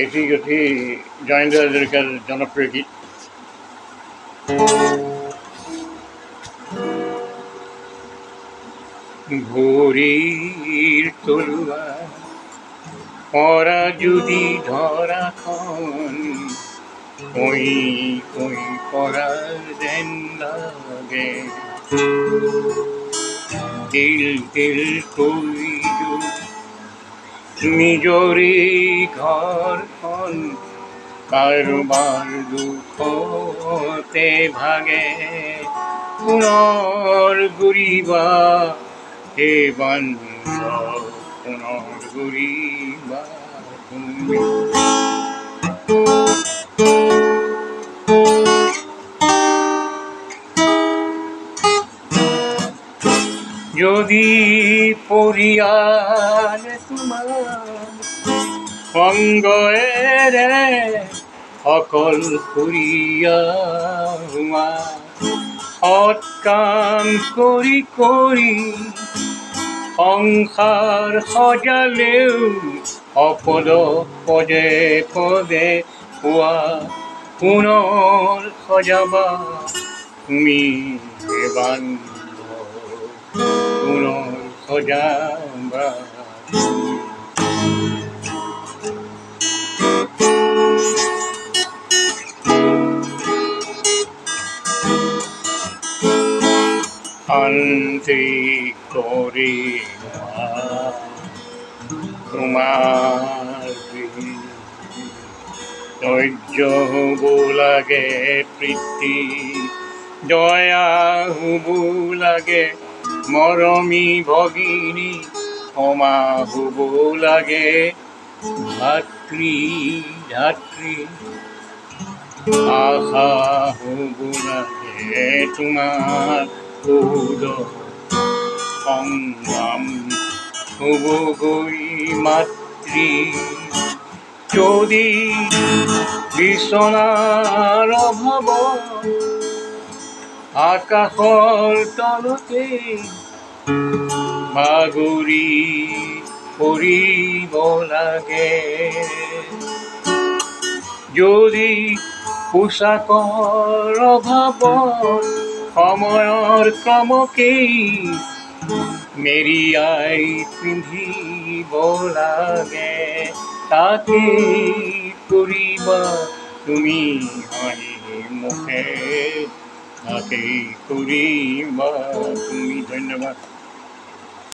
এটি অতি জয়েন্দ্ৰ হাজৰিকাৰ জনপ্ৰিয় গীত। ভৰিৰ তলুৱাৰ পৰা যদি ধৰাখন কই কই পৰা যেন লাগে, তিল তিল কৈ নিজৰে ঘৰখন কাৰোবাৰ দুখতে ভাগে, পুনৰ ঘূৰিবা হে বান্ধৱ, পুনৰ ঘূৰিবা তুমি। যদি পৰিয়ালে তোমাৰ সংগ এৰে অকলশৰীয়া হোৱা, সৎ কাম কৰি কৰি সংসাৰ সজালেও অপদ পদে পদে পোৱা, পুনৰ সজাবা তুমি বান্ধৱ, পুনৰ সজাবা। শান্তি কৰি তোমাৰ ধৈৰ্য হ'ব লাগে প্ৰীতি, দয়া হ'ব লাগে মৰমী ভগিনী, ক্ষমা হ'ব লাগে ভাতৃ ধাত্ৰী, আশা হ'ব লাগে তোমাৰ সংগ্ৰাম হ'বগৈ মাতৃ। যদি বিচনাৰ অভাৱত আকাশৰ তলতে বাগৰি পৰিব লাগে, যদি পোচাকৰ অভাৱত সময়ৰ কামকেই মেৰিয়াই পিন্ধিব লাগে, তাকেই কৰিবা তুমি হাঁহি মুখে, তাকেই কৰিবা তুমি। ধন্যবাদ।